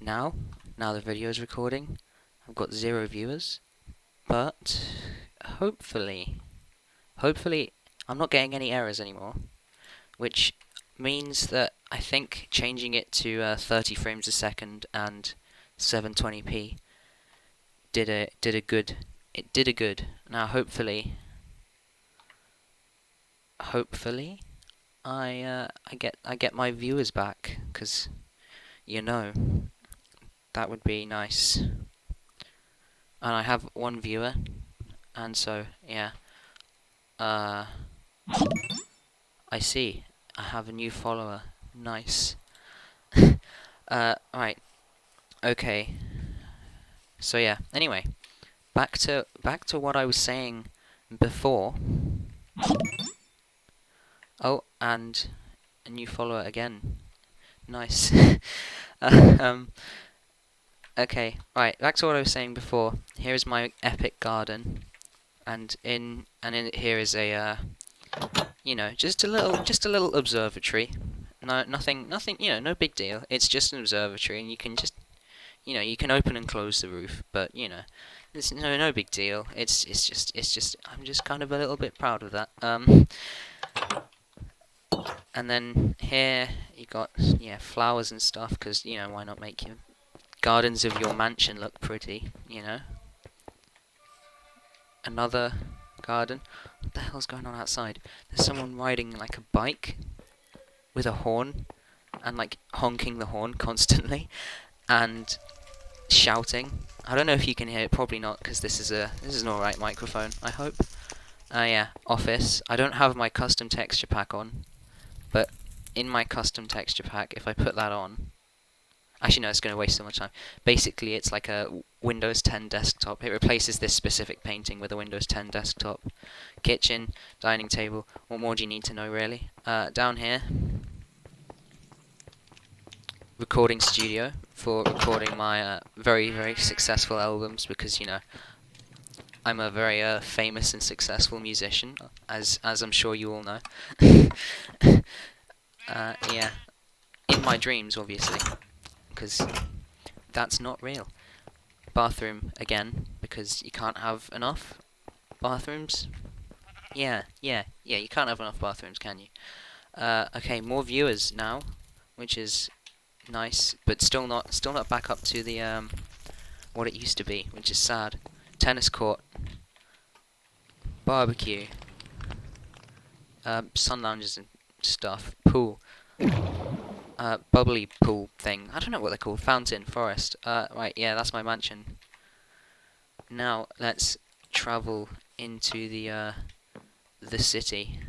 now the video is recording, I've got 0 viewers, but hopefully I'm not getting any errors anymore, which means that I think changing it to 30 frames a second and 720p did a good. It did a good. Now hopefully I get my viewers back, because that would be nice. And I have 1 viewer, and so yeah. I see. I have a new follower. Nice. Right. Okay. So yeah. Anyway, back to what I was saying before. Oh, and a new follower again. Nice. um. Okay. Right. Back to what I was saying before. Here is my epic garden, and in it here is a just a little observatory. No, nothing, no big deal. It's just an observatory, and you can just, you can open and close the roof, but it's no big deal. It's just I'm just kind of a little bit proud of that. And then here you got flowers and stuff, because why not make your gardens of your mansion look pretty? Another garden. What the hell's going on outside? There's someone riding like a bike with a horn, and like honking the horn constantly and shouting. I don't know if you can hear it, probably not, because this is an alright microphone, I hope. Yeah, office. I don't have my custom texture pack on, but in my custom texture pack, if I put that on, actually no, it's going to waste so much time. Basically, it's like a Windows 10 desktop. It replaces this specific painting with a Windows 10 desktop. Kitchen, dining table. What more do you need to know, really? Down here, recording studio for recording my very, very successful albums, because I'm a very famous and successful musician, as I'm sure you all know. Yeah, in my dreams, obviously, because that's not real. Bathroom again, because you can't have enough bathrooms. Yeah, you can't have enough bathrooms, can you? Okay, more viewers now, which is nice, but still not back up to the what it used to be, which is sad. Tennis court, barbecue, sun lounges and stuff, pool, bubbly pool thing. I don't know what they're called. Fountain, forest. Right, yeah, that's my mansion. Now let's travel into the city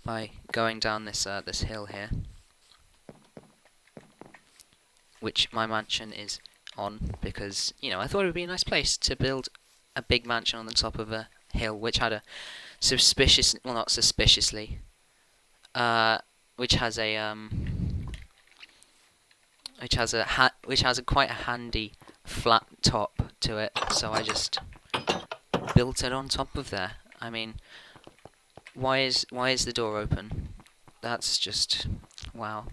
by going down this this hill here, which my mansion is on, because I thought it would be a nice place to build a big mansion on the top of a hill, which had a not suspiciously, which has a quite a handy flat top to it. So I just built it on top of there. I mean, why is the door open? That's just wow.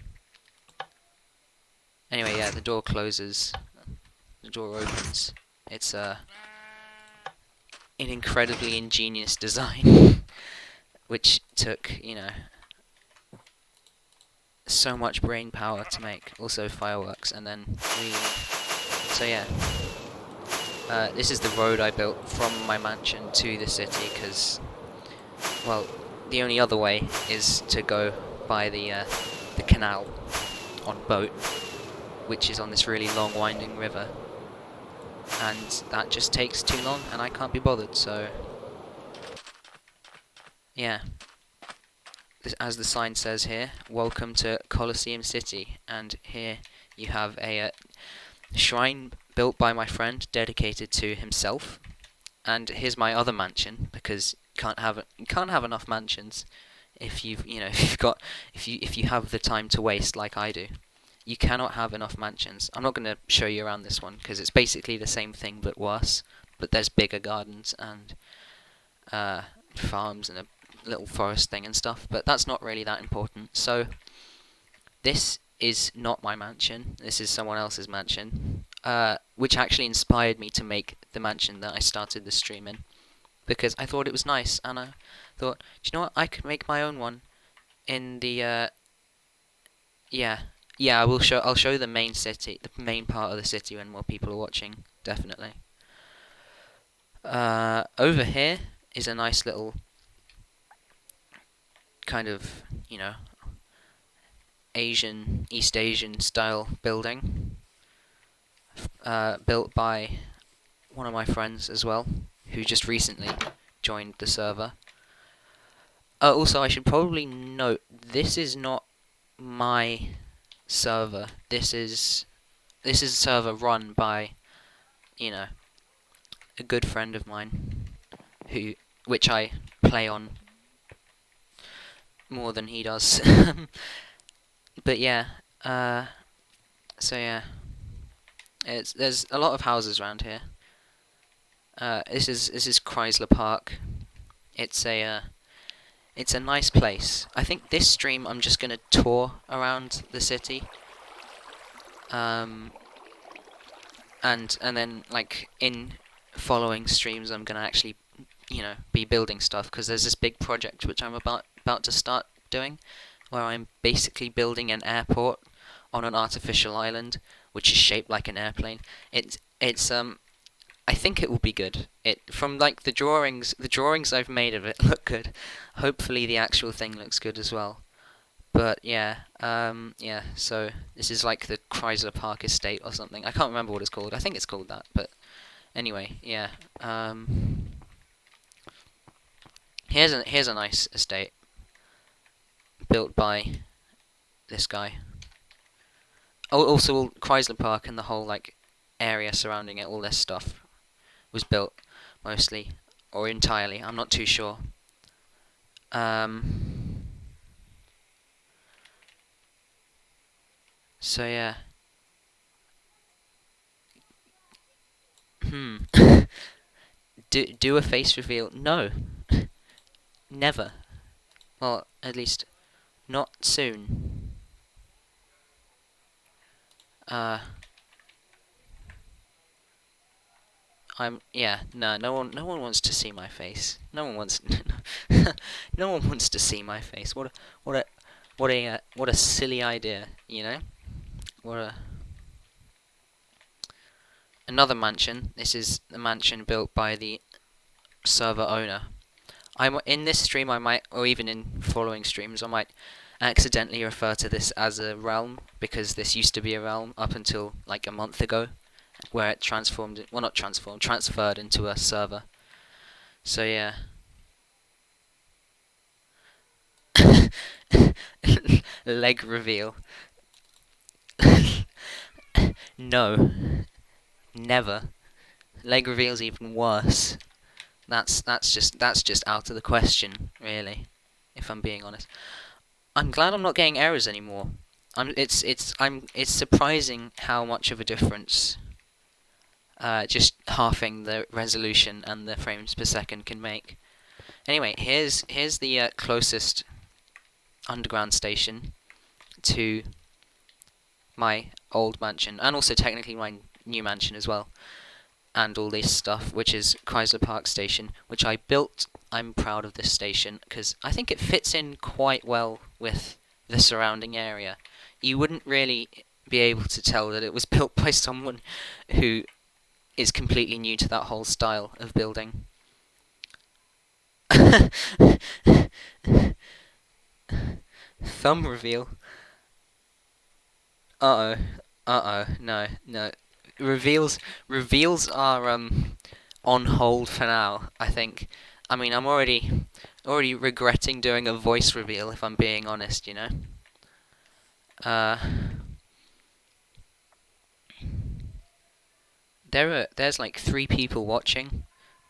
Anyway, yeah, the door closes, the door opens. It's an incredibly ingenious design, which took so much brain power to make. Also fireworks, and then so yeah. This is the road I built from my mansion to the city, because, well, the only other way is to go by the canal on boat, which is on this really long winding river, and that just takes too long, and I can't be bothered. So yeah, as the sign says here, welcome to Colosseum City, and here you have a shrine built by my friend, dedicated to himself. And here's my other mansion, because you can't have enough mansions if you have the time to waste like I do. You cannot have enough mansions. I'm not going to show you around this one, because it's basically the same thing but worse. But there's bigger gardens and farms and a little forest thing and stuff. But that's not really that important. So this is not my mansion. This is someone else's mansion, which actually inspired me to make the mansion that I started the stream in, because I thought it was nice, and I thought, do you know what? I could make my own one in the yeah, yeah. I'll show the main city, the main part of the city when more people are watching. Definitely. Over here is a nice little kind of, East Asian style building, built by one of my friends as well, who just recently joined the server. Also, I should probably note, this is not my server. This is a server run by, a good friend of mine, which I play on more than he does. But yeah, so yeah, there's a lot of houses around here. This is Chrysler Park. It's a nice place. I think this stream I'm just gonna tour around the city. And then like in following streams I'm gonna actually be building stuff, because there's this big project which I'm about to start doing, where I'm basically building an airport on an artificial island which is shaped like an airplane. It's I think it will be good. From like the drawings I've made of it look good. Hopefully the actual thing looks good as well. But yeah, yeah. So this is like the Chrysler Park Estate or something. I can't remember what it's called. I think it's called that. But anyway, yeah. Here's a nice estate built by this guy. Oh, also Chrysler Park and the whole like area surrounding it, all this stuff was built mostly or entirely. I'm not too sure. So yeah. Do a face reveal? No. Never. Well, at least not soon. No one wants to see my face. No one wants no one wants to see my face. What a silly idea, What a Another mansion. This is the mansion built by the server owner. I'm in this stream I might, or even in following streams, I might accidentally refer to this as a realm, because this used to be a realm up until like a month ago, where it transformed, well not transformed, transferred into a server. So yeah. Leg reveal. No. Never. Leg reveal's even worse. That's just out of the question, really, if I'm being honest. I'm glad I'm not getting errors anymore. It's surprising how much of a difference just halving the resolution and the frames per second can make. Anyway, here's the closest underground station to my old mansion, and also technically my new mansion as well, and all this stuff, which is Chrysler Park Station, which I built. I'm proud of this station because I think it fits in quite well with the surrounding area. You wouldn't really be able to tell that it was built by someone who is completely new to that whole style of building. Thumb reveal. Uh-oh. Uh-oh. No. Reveals are on hold for now, I think. I mean, I'm already regretting doing a voice reveal, if I'm being honest, There's like 3 people watching,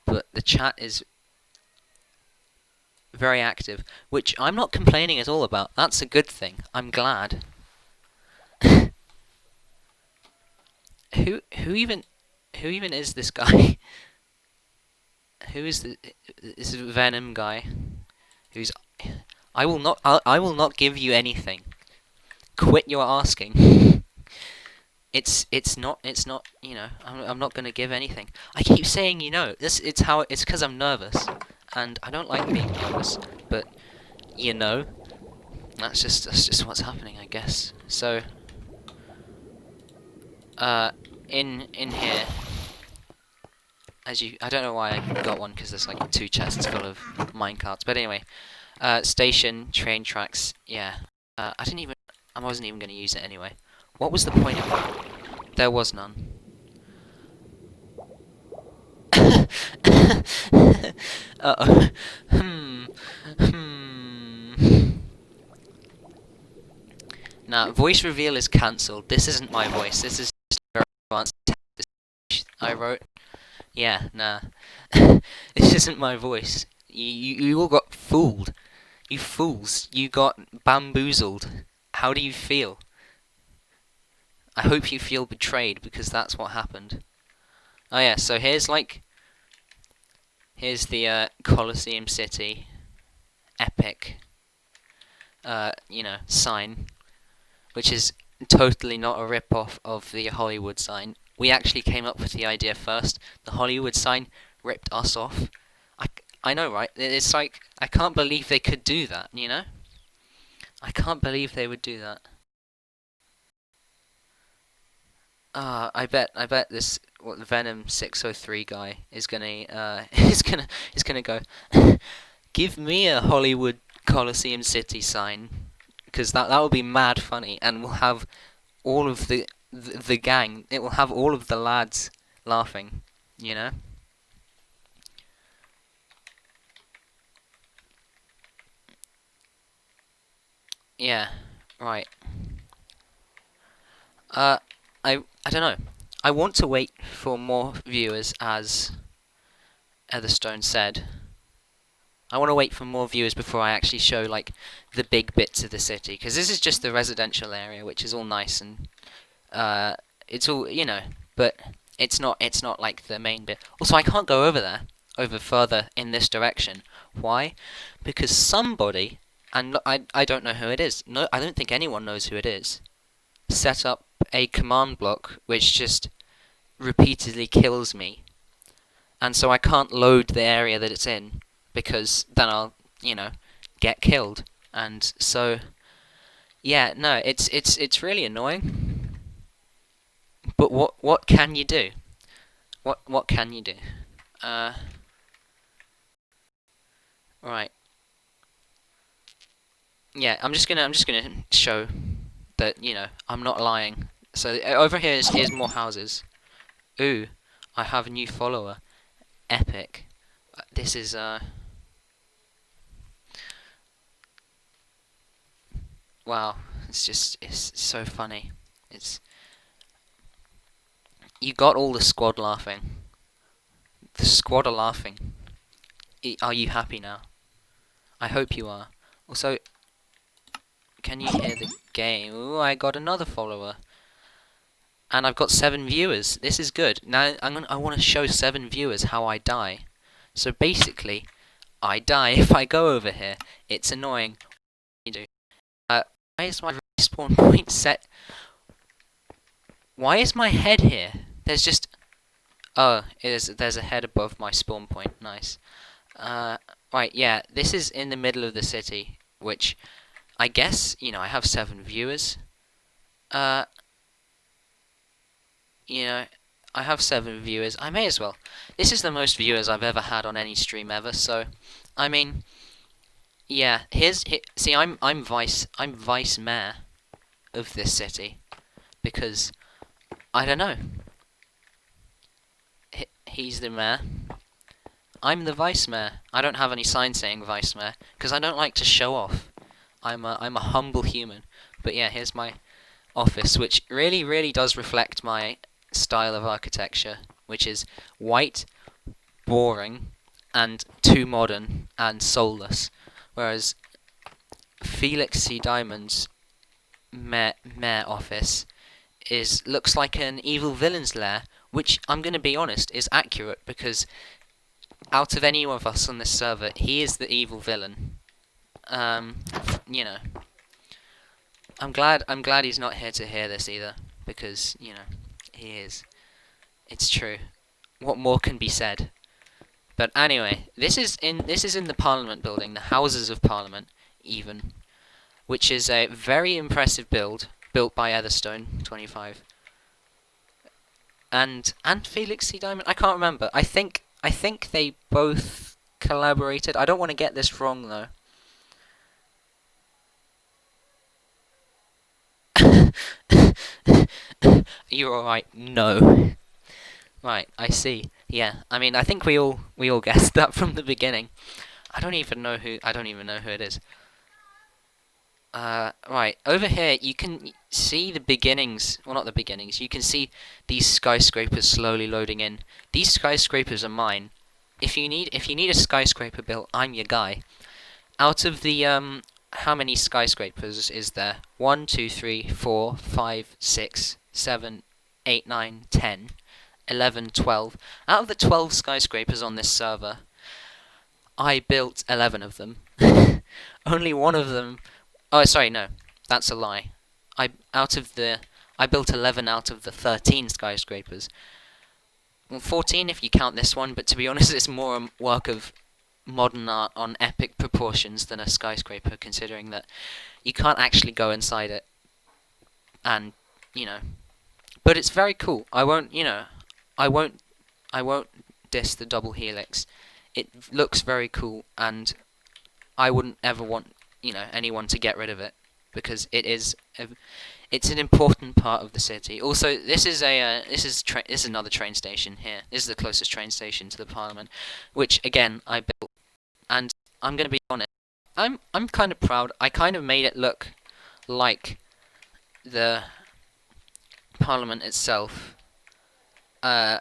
but the chat is very active, which I'm not complaining at all about. That's a good thing. I'm glad. Who even is this guy? Who is this Venom guy? I will not give you anything. Quit your asking. It's not, you know, I'm not gonna give anything. I keep saying, you know, it's because I'm nervous, and I don't like being nervous, but you know, that's just what's happening, I guess. So, in here, I don't know why I got one, because there's like 2 chests full of minecarts, but anyway, station, train tracks, yeah. I wasn't even gonna use it anyway. What was the point of that? There was none. Uh-oh. Hmm. Now, voice reveal is cancelled. This isn't my voice. This is just a very advanced text I wrote. Yeah, nah. This isn't my voice. You all got fooled. You fools. You got bamboozled. How do you feel? I hope you feel betrayed, because that's what happened. Oh yeah, so here's the Colosseum City epic, you know, sign, which is totally not a rip-off of the Hollywood sign. We actually came up with the idea first. The Hollywood sign ripped us off. I know, right? It's like, I can't believe they could do that, you know? I can't believe they would do that. I bet this Venom 603 guy is gonna is gonna go, give me a Hollywood Colosseum City sign, because that will be mad funny, and we'll have all of the gang. It will have all of the lads laughing, you know. Yeah, right. Uh, I don't know. I want to wait for more viewers, as Etherstone said. I want to wait for more viewers before I actually show like the big bits of the city, because this is just the residential area, which is all nice, and it's all, you know, but it's not like the main bit. Also, I can't go over further in this direction. Why? Because somebody, and I don't know who it is. No, I don't think anyone knows who it is. Set up a command block which just repeatedly kills me, and so I can't load the area that it's in, because then I'll, you know, get killed. And so, yeah, no, it's really annoying. But what can you do? What can you do? Uh, right. Yeah, I'm just gonna show that, you know, I'm not lying. So over here is more houses. Ooh, I have a new follower. Epic. This is wow. It's so funny. It's You got all the squad laughing. The squad are laughing. Are you happy now? I hope you are. Also, can you hear the game? Ooh, I got another follower. And I've got 7 viewers. This is good. Now I want to show 7 viewers how I die. So basically, I die if I go over here. It's annoying. You do. Why is my respawn point set? Why is my head here? There's just, oh, there's a head above my spawn point. Nice. Right, yeah. This is in the middle of the city, which I guess, you know, I have 7 viewers. You know, I have 7 viewers. I may as well. This is the most viewers I've ever had on any stream ever. So, I mean, yeah. See, I'm vice mayor of this city, because I don't know. He's the mayor. I'm the vice mayor. I don't have any sign saying vice mayor, because I don't like to show off. I'm a humble human. But yeah, here's my office, which really does reflect my style of architecture, which is white, boring, and too modern and soulless. Whereas Felix C. Diamond's mayor office looks like an evil villain's lair, which, I'm going to be honest, is accurate, because out of any of us on this server, he is the evil villain. You know. I'm glad he's not here to hear this either, because he is. It's true. What more can be said? But anyway, this is in the Parliament building, the Houses of Parliament, even, which is a very impressive build built by Etherstone 25 and Felix C. Diamond. I can't remember. I think they both collaborated. I don't want to get this wrong though. You're alright. No. Right, I see. Yeah, I mean, I think we all guessed that from the beginning. I don't even know who it is. Right, over here you can see the beginnings. Well, not the beginnings. You can see these skyscrapers slowly loading in. These skyscrapers are mine. If you need a skyscraper built, I'm your guy. Out of the how many skyscrapers is there? 1, 2, 3, 4, 5, 6, 7, 8, 9, 10, 11, 12. Out of the 12 skyscrapers on this server, I built 11 of them. Only one of them. Oh, sorry, no, that's a lie. I built 11 out of the 13 skyscrapers. Well, 14 if you count this one, but to be honest, it's more a work of modern art on epic proportions than a skyscraper, considering that you can't actually go inside it, and you know. But it's very cool. I won't, I won't diss the double helix. It looks very cool, and I wouldn't ever want anyone to get rid of it, because it's an important part of the city. Also, this is another train station here. This is the closest train station to the Parliament, which again I built. And I'm gonna be honest, I'm kind of proud. I kind of made it look like the Parliament itself. No,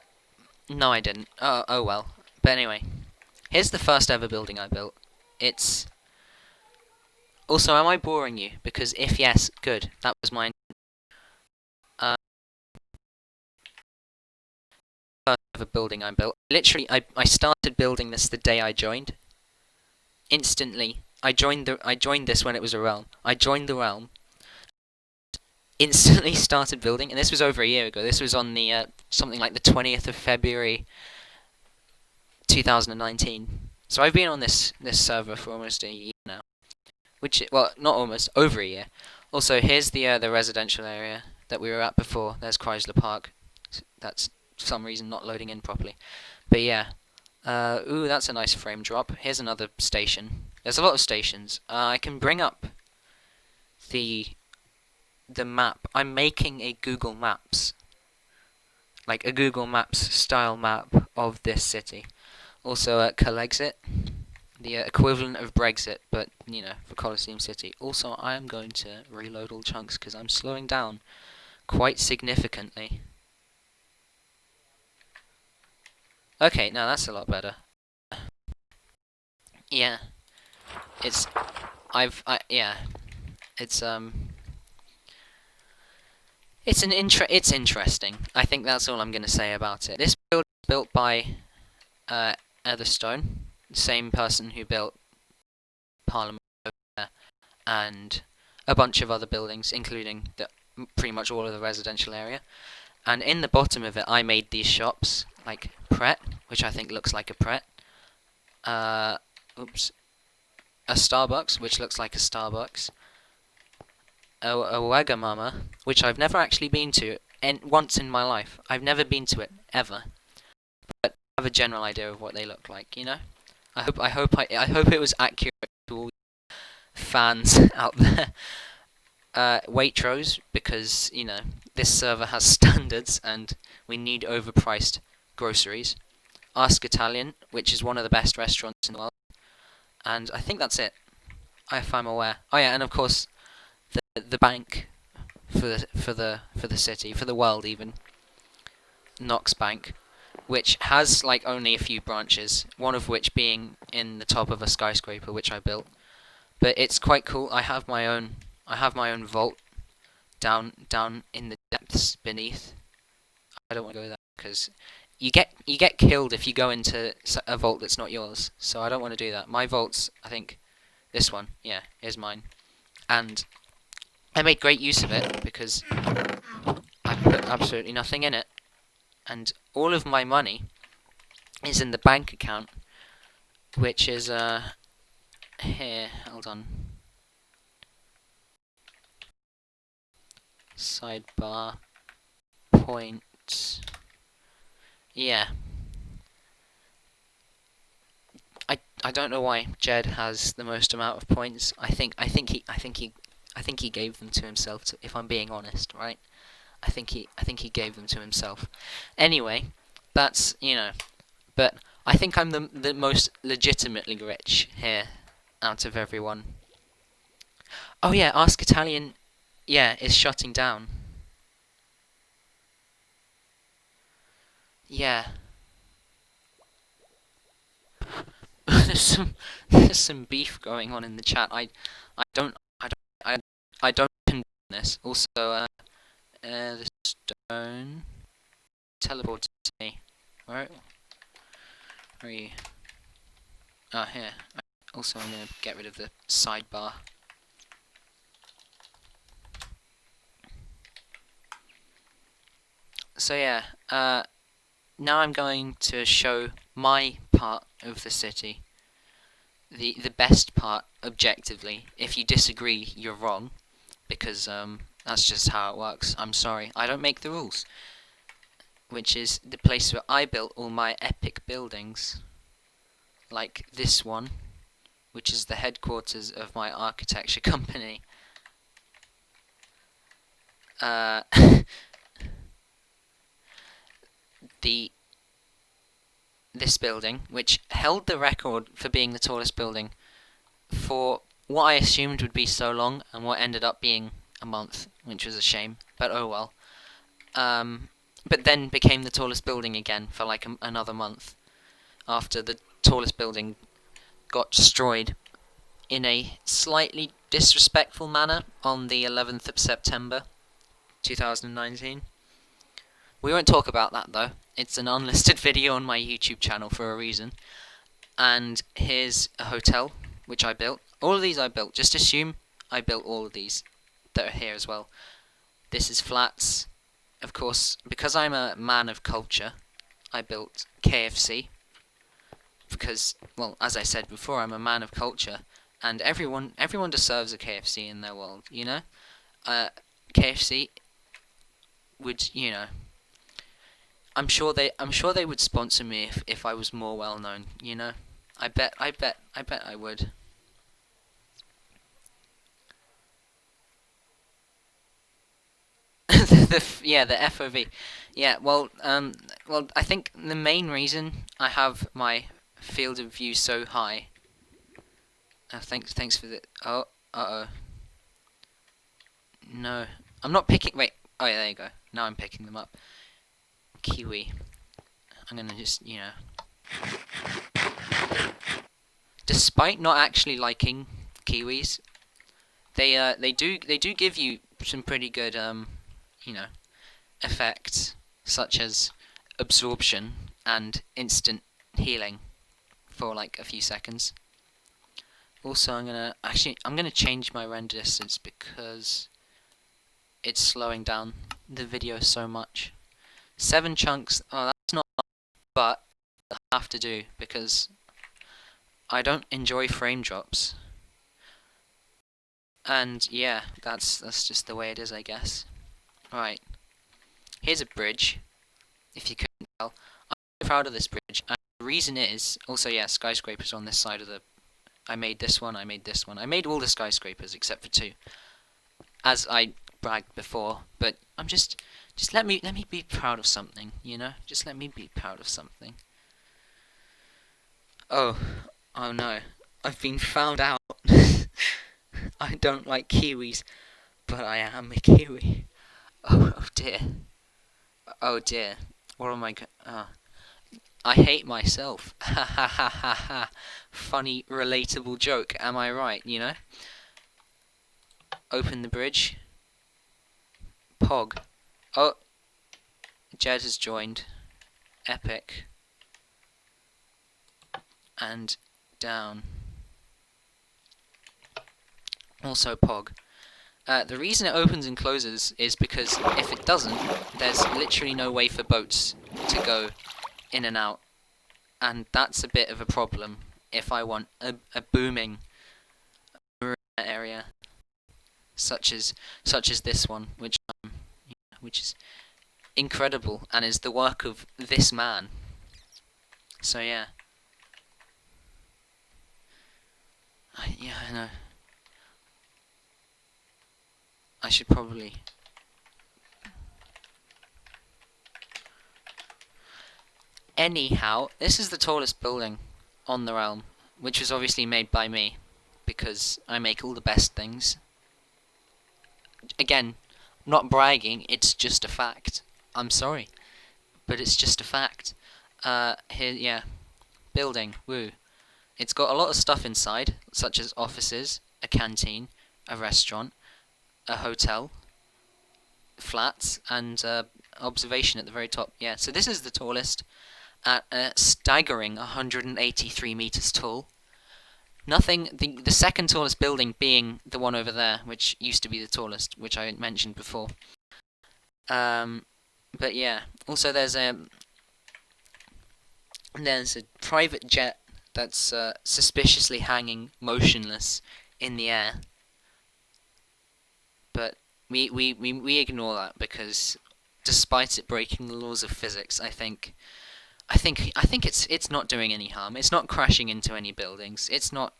I didn't. Oh well. But anyway, here's the first ever building I built. It's also, am I boring you? Because if yes, good. That was my uh, first ever building I built. Literally, I started building this the day I joined. Instantly, I joined this when it was a realm. I joined the realm. Instantly started building, and this was over a year ago. This was on the something like the 20th of February, 2019. So I've been on this server for almost a year now. Well, not almost, over a year. Also, here's the residential area that we were at before. There's Chrysler Park. That's for some reason not loading in properly. But yeah. Ooh, that's a nice frame drop. Here's another station. There's a lot of stations. I can bring up the map. I'm making a Google Maps, like a Google Maps style map of this city. Also, Colexit, the equivalent of Brexit, but for Colosseum City. Also, I am going to reload all chunks because I'm slowing down quite significantly. Okay, now that's a lot better. Yeah, it's yeah, it's it's interesting. I think that's all I'm going to say about it. This build is built by Etherstone, the same person who built Parliament over there, and a bunch of other buildings, including pretty much all of the residential area. And in the bottom of it, I made these shops, like Pret, which I think looks like a Pret. Oops. A Starbucks, which looks like a Starbucks. A Wagamama, which I've never actually been to once in my life. I've never been to it ever, but I have a general idea of what they look like. I hope it was accurate to all fans out there. Waitrose, because this server has standards and we need overpriced groceries. Ask Italian, which is one of the best restaurants in the world, and I think that's it, if I'm aware. Oh yeah, and of course the bank for the city, for the world even, Knox Bank, which has like only a few branches, one of which being in the top of a skyscraper which I built. But it's quite cool. I have my own vault down in the depths beneath. I don't want to go there because you get killed if you go into a vault that's not yours. So I don't want to do that. My vault's, I think, this one. Yeah, is mine. And I made great use of it because I put absolutely nothing in it, and all of my money is in the bank account, which is here. Hold on. Sidebar points. Yeah. I don't know why Jed has the most amount of points. I think he gave them to himself. If I'm being honest, right? I think he gave them to himself. Anyway, that's But I think I'm the most legitimately rich here out of everyone. Oh yeah, Ask Italian. Yeah, is shutting down. Yeah. There's some beef going on in the chat. I don't I don't I don't condone this. Also, the stone teleport to me. Where are you? Oh, here. Also, I'm gonna get rid of the sidebar. So yeah, now I'm going to show my part of the city. The best part, objectively. If you disagree, you're wrong, because that's just how it works. I'm sorry, I don't make the rules. Which is the place where I built all my epic buildings, like this one, which is the headquarters of my architecture company. This building, which held the record for being the tallest building for what I assumed would be so long, and what ended up being a month, which was a shame. But oh well. But then became the tallest building again for like another month, after the tallest building got destroyed in a slightly disrespectful manner on the 11th of September 2019. We won't talk about that though. It's an unlisted video on my YouTube channel for a reason. And here's a hotel, which I built. All of these I built. Just assume I built all of these that are here as well. This is flats. Of course, because I'm a man of culture, I built KFC. Because, well, as I said before, I'm a man of culture. And everyone deserves a KFC in their world, you know? KFC would, I'm sure they would sponsor me if I was more well known, you know? I bet I would. The FOV. Yeah, well, I think the main reason I have my field of view so high. Thanks for the. Oh, no, I'm not picking. Wait. Oh yeah, there you go. Now I'm picking them up. Kiwi. I'm gonna just, Despite not actually liking kiwis, they do give you some pretty good effects, such as absorption and instant healing for like a few seconds. Also, I'm gonna change my render distance because it's slowing down the video so much. 7 chunks. Oh, that's not, but I have to do because I don't enjoy frame drops. And yeah, that's just the way it is, I guess. Right. Here's a bridge, if you couldn't tell. I'm very proud of this bridge, and the reason is, also yeah, skyscrapers on this side of the... I made this one, I made this one. I made all the skyscrapers except for 2, as I bragged before, but I'm just let me be proud of something, you know? Just let me be proud of something. Oh no. I've been found out. I don't like kiwis, but I am a kiwi. Oh dear. Oh dear. What am I I hate myself. Ha ha ha ha ha. Funny, relatable joke, am I right, you know? Open the bridge. Pog. Oh. Jed has joined. Epic. And down. Also Pog. The reason it opens and closes is because if it doesn't, there's literally no way for boats to go in and out, and that's a bit of a problem if I want a booming marina area such as this one, which is incredible and is the work of this man. So yeah, I know. I should probably. Anyhow, this is the tallest building on the realm, which was obviously made by me, because I make all the best things. Again, not bragging, it's just a fact. I'm sorry, but it's just a fact. Here, yeah, building, woo. It's got a lot of stuff inside, such as offices, a canteen, a restaurant, a hotel, flats, and observation at the very top. Yeah, so this is the tallest, at a staggering 183 meters tall. Nothing. The second tallest building being the one over there, which used to be the tallest, which I mentioned before. But yeah. Also, there's a private jet that's suspiciously hanging motionless in the air. But we ignore that because, despite it breaking the laws of physics, I think it's not doing any harm. It's not crashing into any buildings. It's not,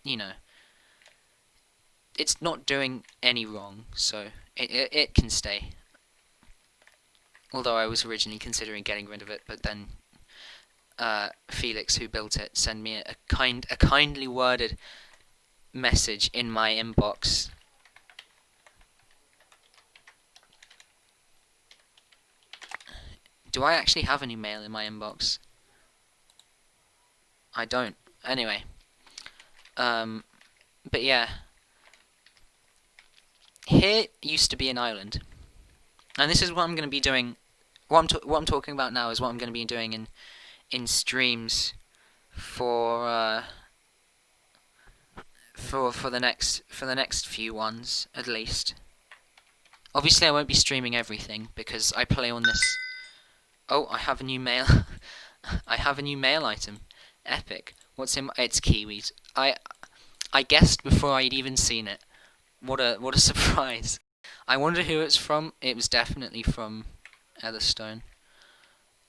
it's not doing any wrong. So it can stay. Although I was originally considering getting rid of it, but then Felix, who built it, sent me a kindly worded message in my inbox. Do I actually have any mail in my inbox? I don't. Anyway. But yeah. Here used to be an island. And this is what I'm going to be doing. What I'm talking about now is what I'm going to be doing in streams for the next few ones at least. Obviously I won't be streaming everything because I play on this. Oh, I have a new mail. I have a new mail item. Epic. What's in? It's kiwis. I guessed before I'd even seen it. What a surprise. I wonder who it's from. It was definitely from Etherstone.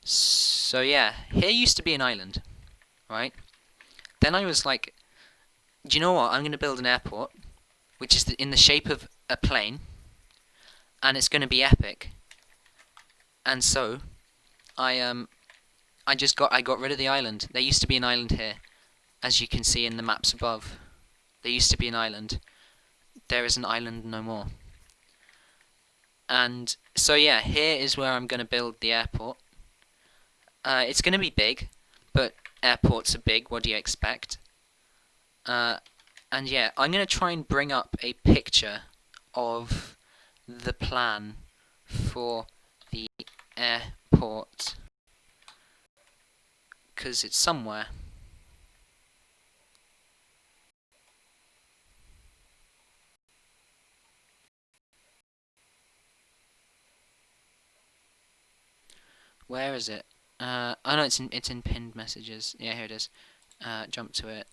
So yeah, here used to be an island, right? Then I was like, do you know what? I'm going to build an airport, which is in the shape of a plane, and it's going to be epic. And so, I got rid of the island. There used to be an island here, as you can see in the maps above. There used to be an island. There is an island no more. And so yeah, here is where I'm going to build the airport. It's going to be big, but airports are big. What do you expect? And yeah, I'm going to try and bring up a picture of the plan for the airport, because it's somewhere. Where is it? Oh no, it's in pinned messages. Yeah, here it is. Jump to it.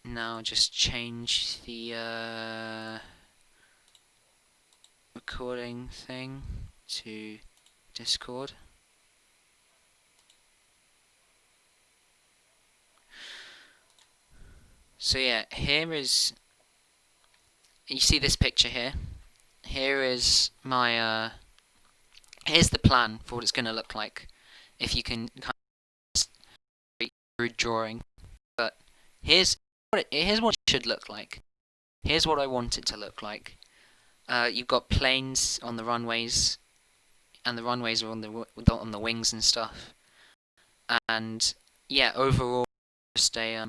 Now just change the recording thing to Discord. So yeah, here is. You see this picture here? Here is my here's the plan for what it's going to look like. If you can kind of read through drawing, but here's what it should look like. Here's what I want it to look like. You've got planes on the runways, and the runways are on the wings and stuff. And yeah, overall, just a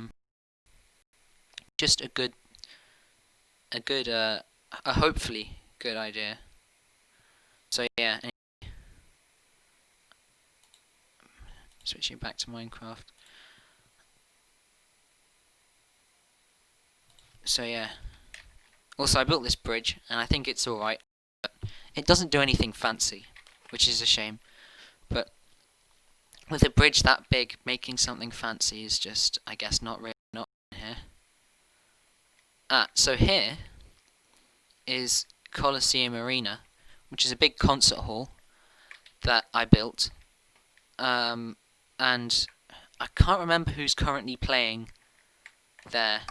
hopefully good idea. So yeah, switching back to Minecraft. So yeah. Also, I built this bridge, and I think it's alright. But it doesn't do anything fancy, which is a shame. But with a bridge that big, making something fancy is just, I guess, not really not here. So here is Colosseum Arena, which is a big concert hall that I built. And I can't remember who's currently playing there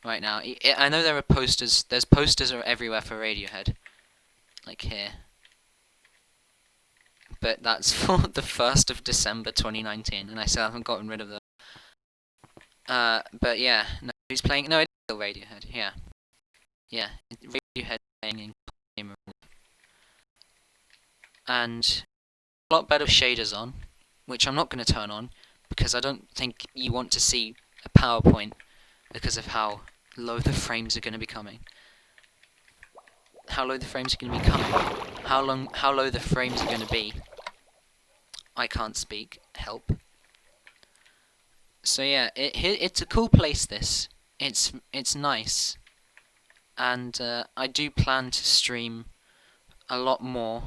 right now. I know there are posters. There's posters everywhere for Radiohead, like here. But that's for the 1st of December 2019, and I still haven't gotten rid of them. But yeah, no, who's playing? No, it's still Radiohead. Yeah, Radiohead playing in Game Arena. And a lot better shaders on, which I'm not going to turn on because I don't think you want to see a PowerPoint because of how low the frames are going to be coming. How low the frames are going to be coming. How low the frames are going to be. I can't speak. Help. So yeah, it's a cool place. It's nice, and I do plan to stream a lot more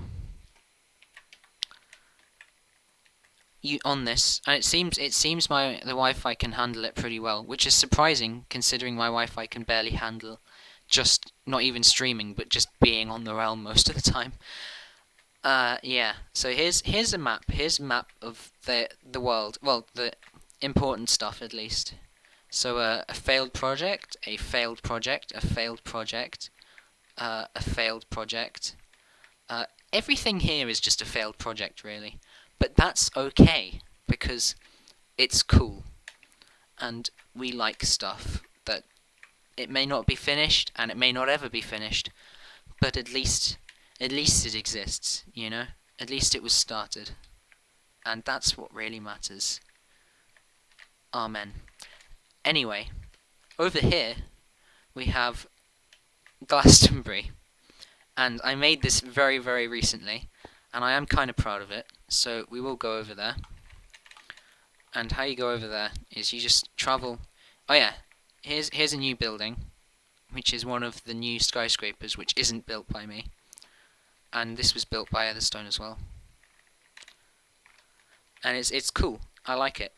on this, and it seems the Wi-Fi can handle it pretty well, which is surprising considering my Wi-Fi can barely handle just not even streaming, but just being on the realm most of the time. Yeah. So here's a map. Here's a map of the world. Well, the important stuff at least. So a failed project, a failed project, a failed project, a failed project. Everything here is just a failed project, really. But that's okay, because it's cool. And we like stuff that it may not be finished, and it may not ever be finished, but at least it exists, you know? At least it was started. And that's what really matters. Amen. Anyway, over here, we have Glastonbury. And I made this very, very recently, and I am kind of proud of it. So we will go over there. And how you go over there is you just travel. Oh yeah, here's a new building, which is one of the new skyscrapers, which isn't built by me. And this was built by Etherstone as well. And it's cool. I like it.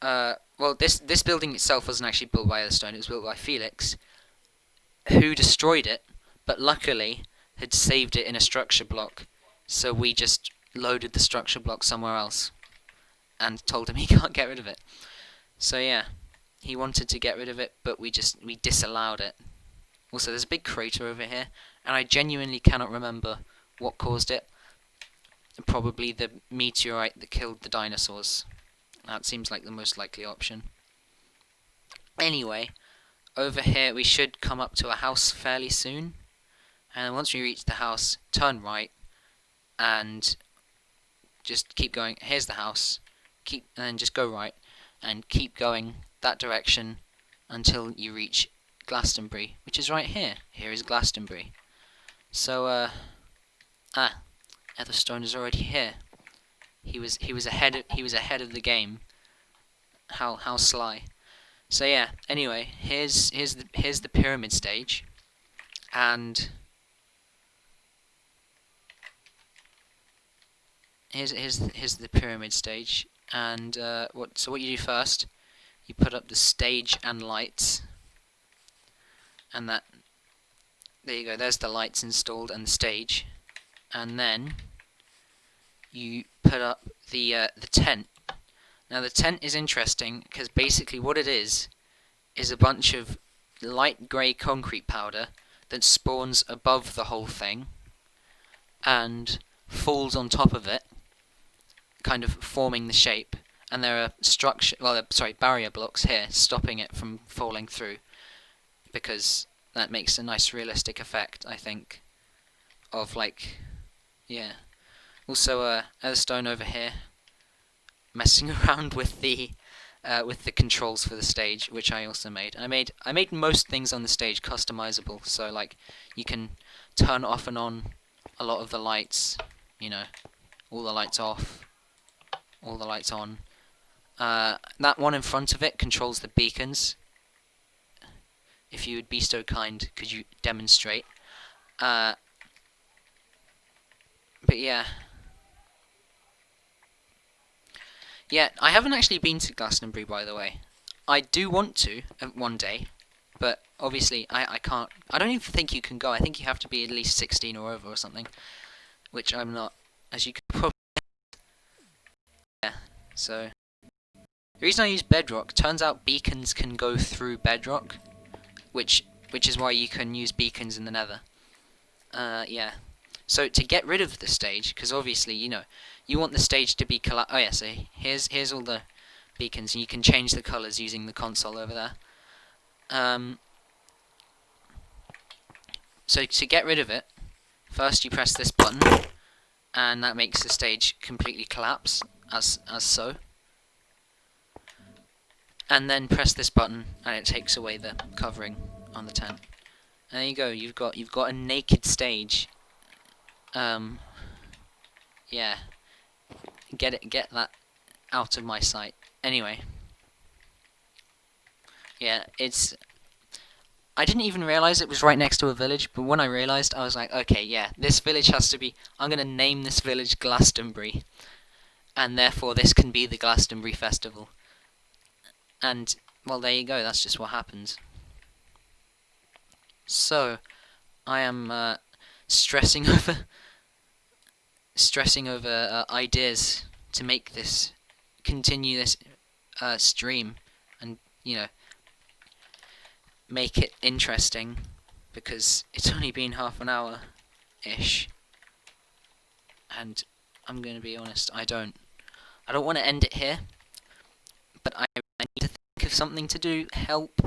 Well, this building itself wasn't actually built by Etherstone. It was built by Felix, who destroyed it, but luckily had saved it in a structure block. So we just loaded the structure block somewhere else and told him he can't get rid of it. So yeah, he wanted to get rid of it, but we disallowed it. Also, there's a big crater over here, and I genuinely cannot remember what caused it. Probably the meteorite that killed the dinosaurs. That seems like the most likely option. Anyway, over here we should come up to a house fairly soon. And once we reach the house, turn right, and just keep going. Here's the house. And then just go right, and keep going that direction until you reach Glastonbury, which is right here. Here is Glastonbury. So, Etherstone is already here. He was ahead of the game. How sly. So yeah. Anyway, here's the pyramid stage, and here's the pyramid stage. And what you do first? You put up the stage and lights, and there you go. There's the lights installed and the stage, and then you put up the tent. Now the tent is interesting because basically what it is a bunch of light grey concrete powder that spawns above the whole thing and falls on top of it, kind of forming the shape. And there are barrier blocks here stopping it from falling through, because that makes a nice realistic effect, I think, of yeah. Also, Etherstone over here messing around with the controls for the stage, which I also made. I made most things on the stage customizable, so like you can turn off and on a lot of the lights, you know, all the lights off, all the lights on. That one in front of it controls the beacons. if you would be so kind, could you demonstrate? But yeah. Yeah, I haven't actually been to Glastonbury, by the way. I do want to one day, but obviously I can't. I don't even think you can go. I think you have to be at least 16 or over or something, which I'm not, as you could probably. Yeah, so. The reason I use bedrock, turns out beacons can go through bedrock, which is why you can use beacons in the nether. Yeah. So to get rid of the stage, because obviously, you know, you want the stage to be oh yeah, so here's all the beacons, and you can change the colours using the console over there. So to get rid of it, first you press this button, and that makes the stage completely collapse, as so. And then press this button, and it takes away the covering on the tent. And there you go. You've got a naked stage. Yeah. Get that out of my sight. Anyway. Yeah, it's. I didn't even realize it was right next to a village, but when I realized, I was like, okay, yeah, this village has to be. I'm gonna name this village Glastonbury, and therefore this can be the Glastonbury Festival. And well, there you go. That's just what happens. So, I am stressing over ideas to make this continue this stream, and you know, make it interesting, because it's only been half an hour ish, and I'm gonna be honest, I don't want to end it here, but I need to think of something to do. Help.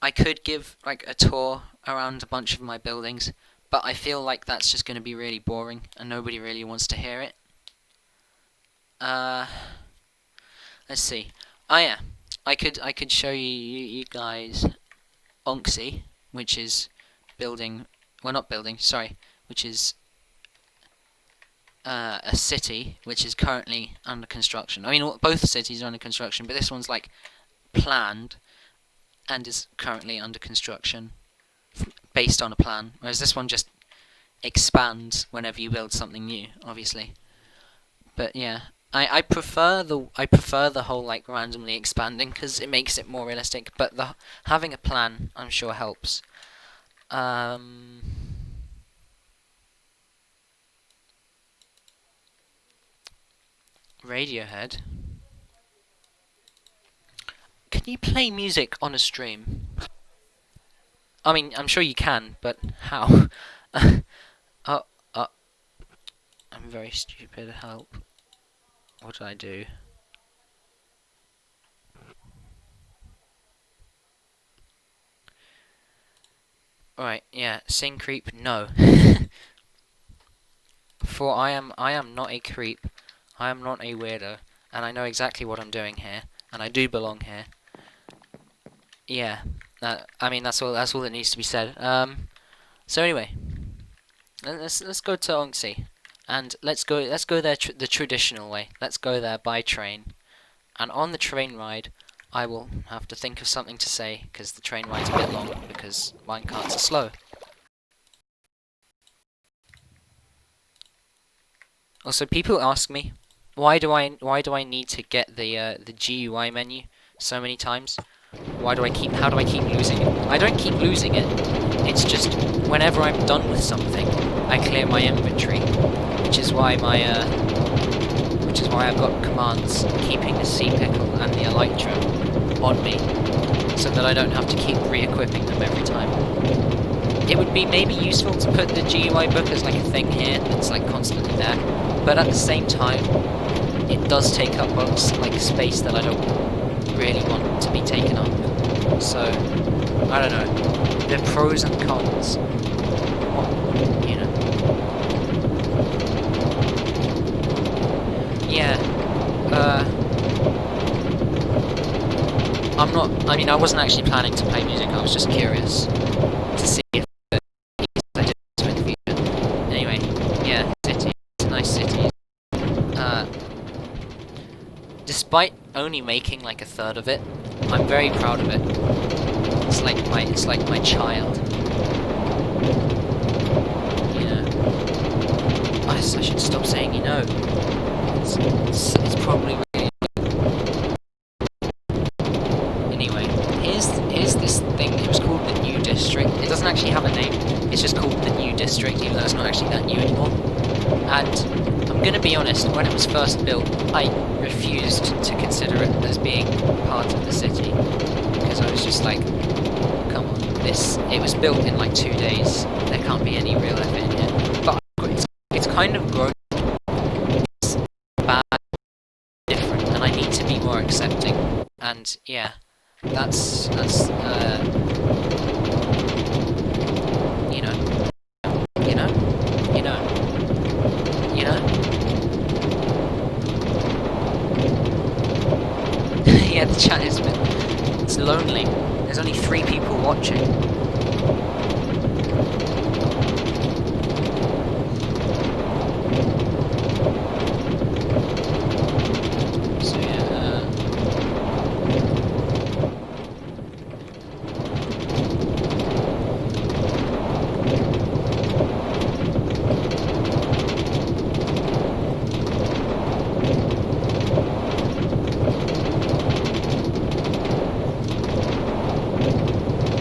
I could give like a tour around a bunch of my buildings, but I feel like that's just going to be really boring and nobody really wants to hear it. Let's see. Oh yeah, I could show you guys Onxey, which is building. Well, not building. Sorry, which is a city which is currently under construction. I mean, both cities are under construction, but this one's like planned and is currently under construction based on a plan, whereas this one just expands whenever you build something new, obviously. But yeah, I prefer the whole like randomly expanding, because it makes it more realistic. But having a plan, I'm sure, helps. Radiohead. Can you play music on a stream? I mean, I'm sure you can, but how? I'm very stupid. Help. What did I do? Alright, yeah. Sing creep, no. For I am not a creep. I am not a weirdo, and I know exactly what I'm doing here, and I do belong here. Yeah. I mean, that's all that needs to be said. So anyway, let's go to Onxey, and let's go there the traditional way. Let's go there by train, and on the train ride, I will have to think of something to say, because the train ride's a bit long, because minecarts are slow. Also, people ask me, why do I need to get the GUI menu so many times? How do I keep losing it? I don't keep losing it. It's just whenever I'm done with something, I clear my inventory, which is why I've got commands keeping the sea pickle and the elytra on me, so that I don't have to keep re-equipping them every time. It would be maybe useful to put the GUI book as like a thing here that's like constantly there, but at the same time, it does take up like space that I don't really want to be taken up. So I don't know. The pros and cons. You know. Yeah. I mean, I wasn't actually planning to play music. I was just curious to see if I did in the future. Anyway, yeah, city. It's a nice city. despite only making like a third of it, I'm very proud of it. It's like my child. You know. I should stop saying you know. It's probably really. Anyway, here's this thing. It was called the New District. It doesn't actually have a name. It's just called the New District, even though it's not actually that new anymore. And I'm gonna be honest. When it was first built, I refused to consider it as being part of the city because I was just like, come on, it was built in like 2 days. There can't be any real effort in it. But it's kind of grown. It's bad, different, and I need to be more accepting. And yeah, that's you know, you know, you know, you know. Yeah, the chat is it's lonely. There's only 3 people watching. So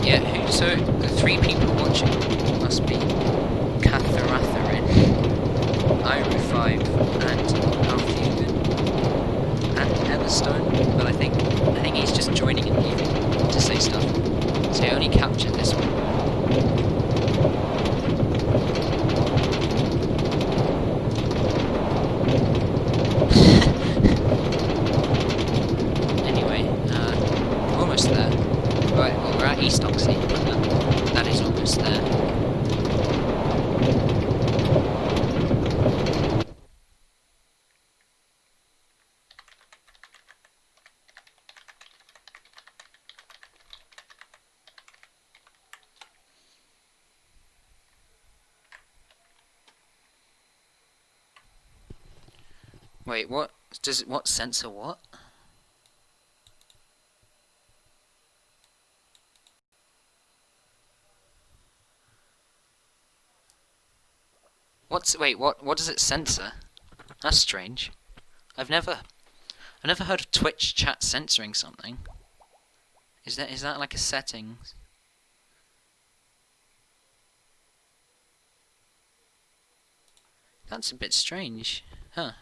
yeah, so the 3 people watching must be Catharatharin, Iru5, and Altheugen, and Everstone, but I think he's just joining and leaving to say stuff. So I only captured this one. Anyway, we're almost there. Right, well, we're at East Onxey. That is almost there. Wait, what? What censor what? Wait, what does it censor? That's strange. I've never heard of Twitch chat censoring something. Is that like a settings? That's a bit strange. Huh.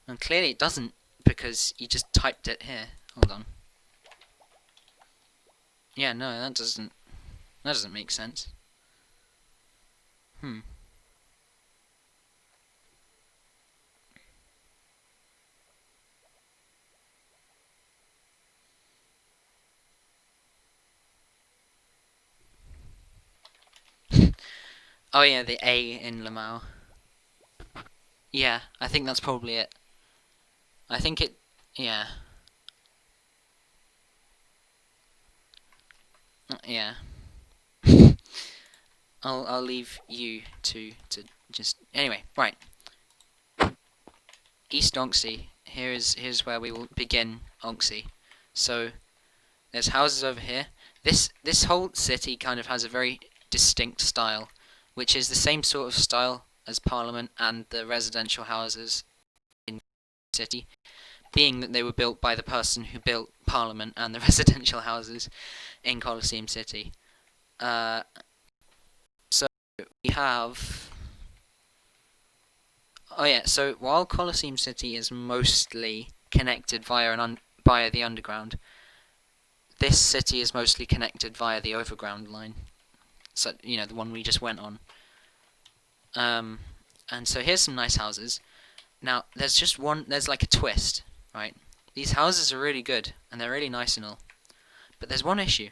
And clearly it doesn't, because you just typed it here. Hold on. Yeah, no, that doesn't make sense. Oh yeah, the A in Lamau. Yeah, I think that's probably it. I think it, yeah. Yeah. I'll leave you to just anyway, right. East Onxey. Here's where we will begin Onxey. So there's houses over here. This whole city kind of has a very distinct style, which is the same sort of style as Parliament and the residential houses in the city, being that they were built by the person who built Parliament and the residential houses in Colosseum City. So we have. Oh yeah, so while Colosseum City is mostly connected via the underground, this city is mostly connected via the overground line. So, you know, the one we just went on. And so here's some nice houses. Now, there's like a twist, right? These houses are really good, and they're really nice and all. But there's one issue.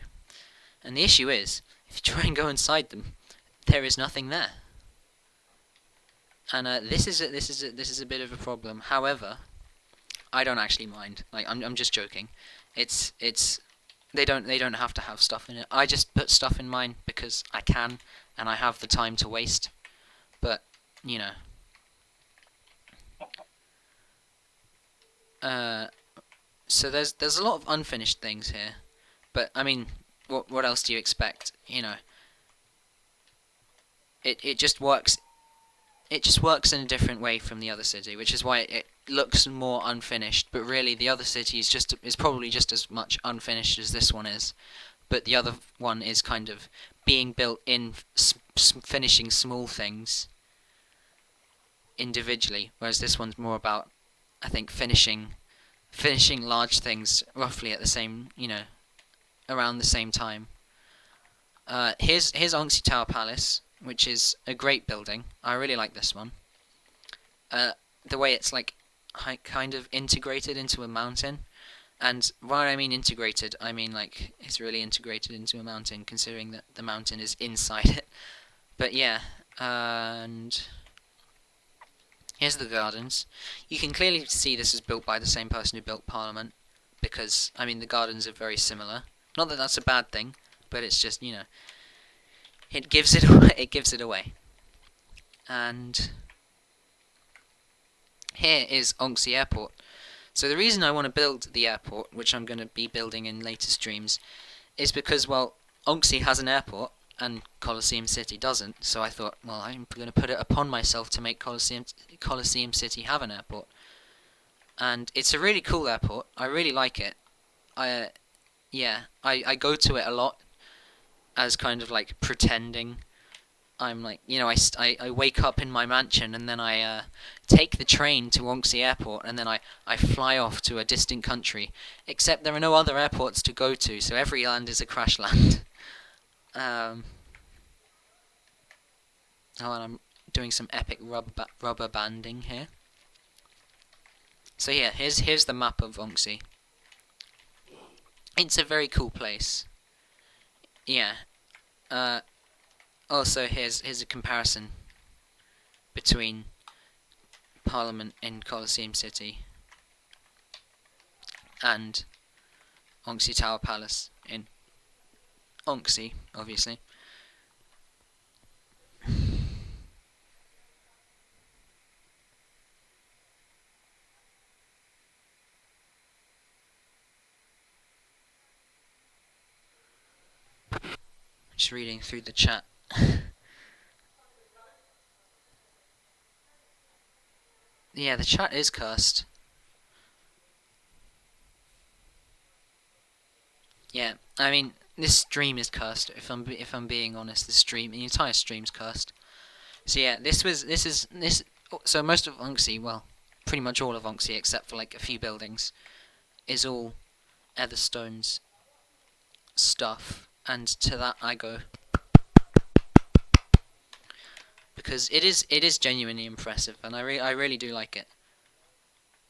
And the issue is, if you try and go inside them, there is nothing there. And this is a bit of a problem. However, I don't actually mind. Like I'm just joking. They don't have to have stuff in it. I just put stuff in mine because I can and I have the time to waste. But you know, So there's a lot of unfinished things here, but I mean, what else do you expect? You know, it just works. It just works in a different way from the other city, which is why it looks more unfinished. But really, the other city is probably just as much unfinished as this one is. But the other one is kind of being built in, finishing small things individually, whereas this one's more about, I think, finishing large things roughly at the same, around the same time. Here's Onxey Tower Palace, which is a great building. I really like this one. The way it's like kind of integrated into a mountain, and when I mean integrated, I mean like it's really integrated into a mountain, considering that the mountain is inside it. But yeah, and here's the gardens. You can clearly see this is built by the same person who built Parliament, because I mean the gardens are very similar. Not that that's a bad thing, but it's just it gives it away. It gives it away. And here is Onxey Airport. So the reason I want to build the airport, which I'm going to be building in later streams, is because, well, Onxey has an airport and Colosseum City doesn't. So I thought, well, I'm going to put it upon myself to make Colosseum City have an airport. And it's a really cool airport. I really like it. I go to it a lot as kind of like pretending I'm like, I wake up in my mansion and then I take the train to Onxey Airport and then I fly off to a distant country. Except there are no other airports to go to, so every land is a crash land. Oh, and I'm doing some epic rubber banding here. So yeah, here's the map of Onxey. It's a very cool place. Yeah. Also, here's a comparison between Parliament in Colosseum City and Onxey Tower Palace in Onxey, obviously. Just reading through the chat. Yeah, the chat is cursed. Yeah, I mean, this stream is cursed. If I'm being honest, the entire stream's cursed. So yeah, this. So most of Onxey, well, pretty much all of Onxey, except for like a few buildings, is all Etherstone's stuff, and to that I go because it is genuinely impressive, and I really do like it.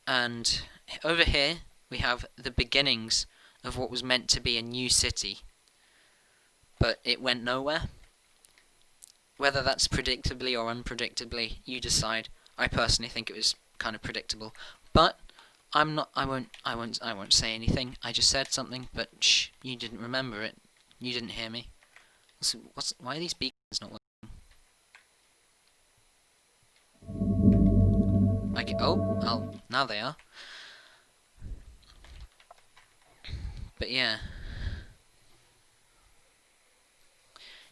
And over here we have the beginnings of what was meant to be a new city, but it went nowhere. Whether that's predictably or unpredictably, you decide. I personally think it was kind of predictable, but I'm not. I won't say anything. I just said something, but shh, you didn't remember it. You didn't hear me. Why are these beacons not working? Now they are. But yeah,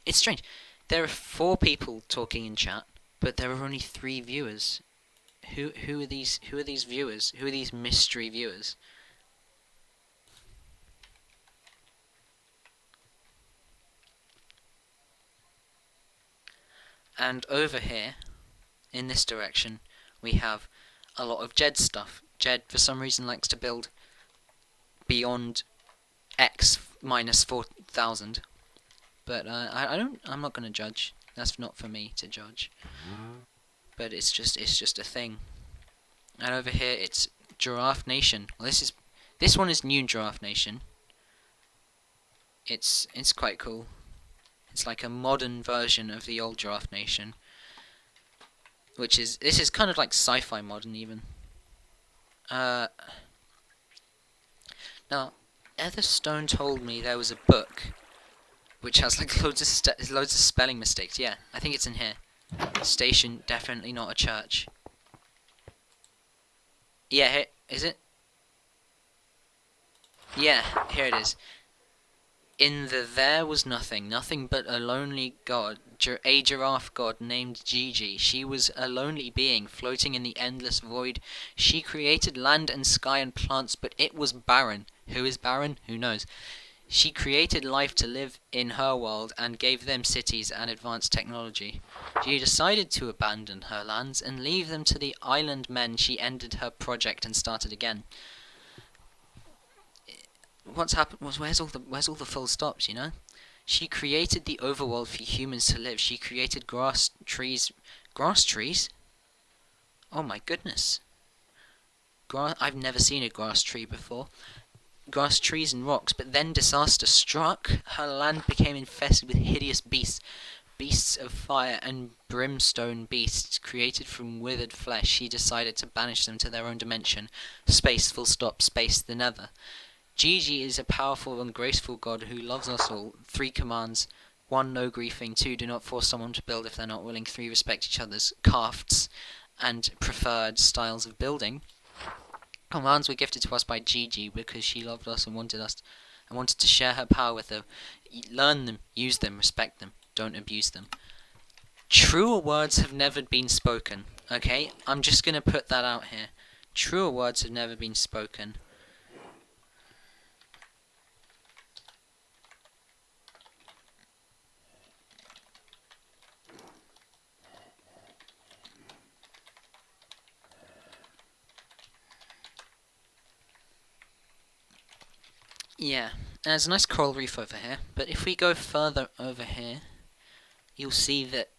it's strange. There are 4 people talking in chat, but there are only 3 viewers. Who are these? Who are these viewers? Who are these mystery viewers? And over here, in this direction, we have a lot of Jed stuff. Jed, for some reason, likes to build beyond X minus 4,000. But I'm not gonna judge. That's not for me to judge. But it's just a thing. And over here, it's Giraffe Nation. Well, this one is new Giraffe Nation. It's quite cool. It's like a modern version of the old Giraffe Nation. This is kind of like sci-fi modern even. Now, Etherstone told me there was a book which has like loads of spelling mistakes. Yeah, I think it's in here. Station, definitely not a church. Yeah, is it? Yeah, here it is. In the there was nothing but a lonely god, a giraffe god named Gigi. She was a lonely being floating in the endless void. She created land and sky and plants, but it was barren. Who is barren? Who knows? She created life to live in her world and gave them cities and advanced technology. She decided to abandon her lands and leave them to the island men. She ended her project and started again. What's happened was where's all the full stops, you know? She created the overworld for humans to live. She created grass trees. Grass trees? Oh my goodness. I've never seen a grass tree before. Grass trees and rocks, but then disaster struck. Her land became infested with hideous beasts. Beasts of fire and brimstone beasts created from withered flesh. She decided to banish them to their own dimension. Space, full stop, space, the nether. Gigi is a powerful and graceful god who loves us all. 3 commands. 1. No griefing. 2. Do not force someone to build if they're not willing. 3. Respect each other's crafts and preferred styles of building. Commands were gifted to us by Gigi because she loved us and wanted to share her power with us. Learn them, use them, respect them, don't abuse them. Truer words have never been spoken. Okay, I'm just gonna put that out here. Truer words have never been spoken. Yeah, there's a nice coral reef over here, but if we go further over here, you'll see that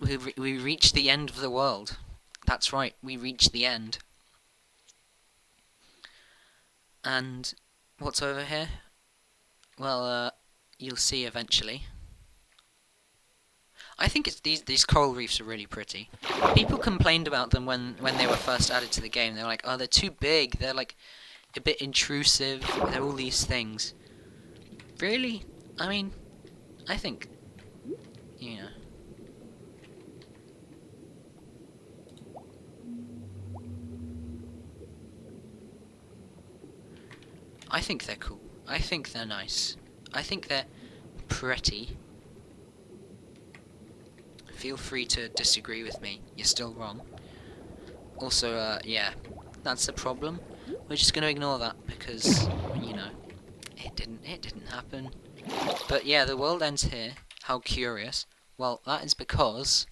we reached the end of the world. That's right, we reached the end. And what's over here? Well, you'll see eventually. I think it's these coral reefs are really pretty. People complained about them when they were first added to the game. They were like, oh, they're too big. They're like a bit intrusive. They're all these things. Really? I mean, I think, you know. I think they're cool. I think they're nice. I think they're pretty. Feel free to disagree with me. You're still wrong. Also, yeah, that's a problem. We're just gonna ignore that because, you know, it didn't happen. But yeah, the world ends here. How curious. Well, that is because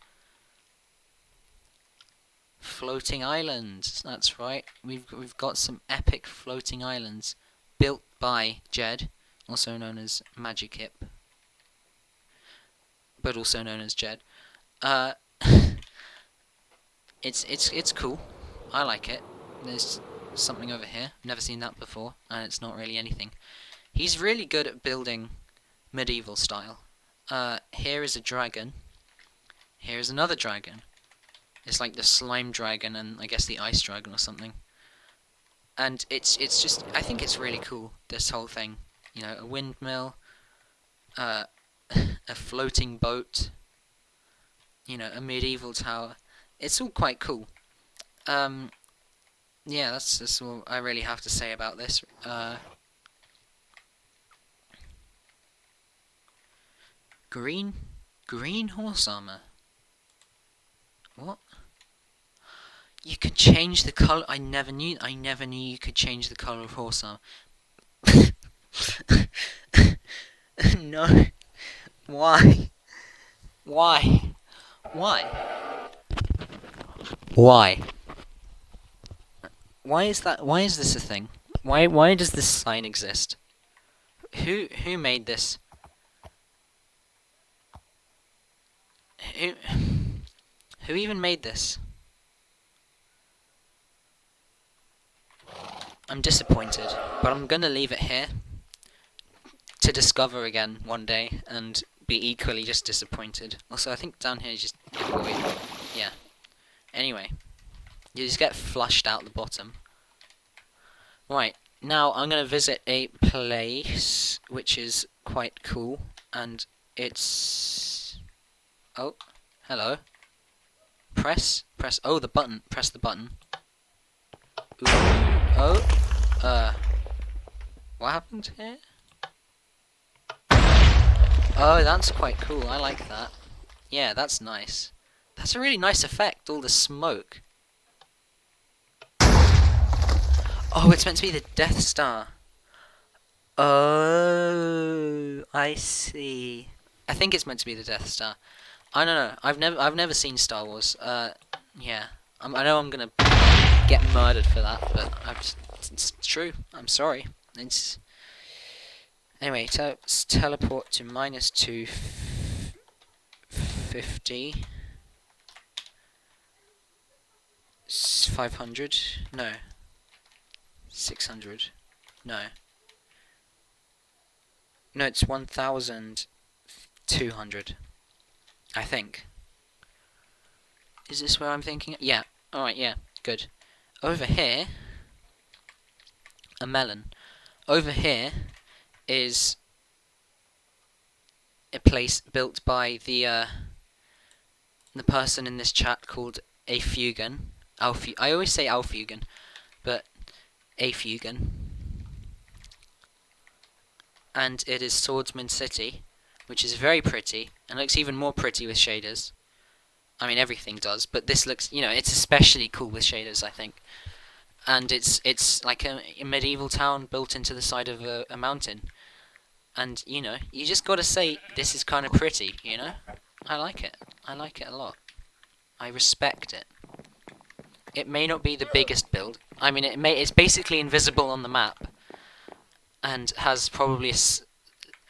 floating islands. That's right. We've got some epic floating islands built by Jed, also known as Magic Ip, but also known as Jed. It's cool. I like it. There's something over here. Never seen that before, and it's not really anything. He's really good at building medieval style. Here is a dragon. Here is another dragon. It's like the slime dragon and I guess the ice dragon or something. And it's just, I think it's really cool, this whole thing. You know, a windmill, a floating boat, you know, a medieval tower. It's all quite cool. Yeah, that's all I really have to say about this. Green horse armor. What? You can change the color. I never knew you could change the color of horse armor. No. Why? Why? Why? Why? Why is that? Why is this a thing? Why does this sign exist? Who made this? Who even made this? I'm disappointed, but I'm gonna leave it here to discover again one day and be equally just disappointed. Also, I think down here is just void. Yeah. Anyway, you just get flushed out the bottom. Right, now I'm gonna visit a place which is quite cool, and it's... Oh, hello. Press, oh, the button, press the button. Ooh. Oh, What happened here? Oh, that's quite cool. I like that. Yeah, that's nice. That's a really nice effect, all the smoke. Oh, it's meant to be the Death Star. Oh, I see. I think it's meant to be the Death Star. I don't know. I've never seen Star Wars. Yeah. I know I'm gonna get murdered for that, but it's true. I'm sorry. It's anyway. Teleport to minus 250. 500. No. 600. No. No, it's 1,200. I think. Is this where I'm thinking? Yeah. Alright, yeah. Good. Over here, a melon. Over here is a place built by the person in this chat called Afugan. I always say Alfugan, but Afugan. And it is Swordsman City, which is very pretty, and looks even more pretty with shaders. I mean, everything does, but this looks, it's especially cool with shaders, I think. And it's like a medieval town built into the side of a mountain. And, you just gotta say, this is kind of pretty, I like it. I like it a lot. I respect it. It may not be the biggest build. I mean, it's basically invisible on the map. And has probably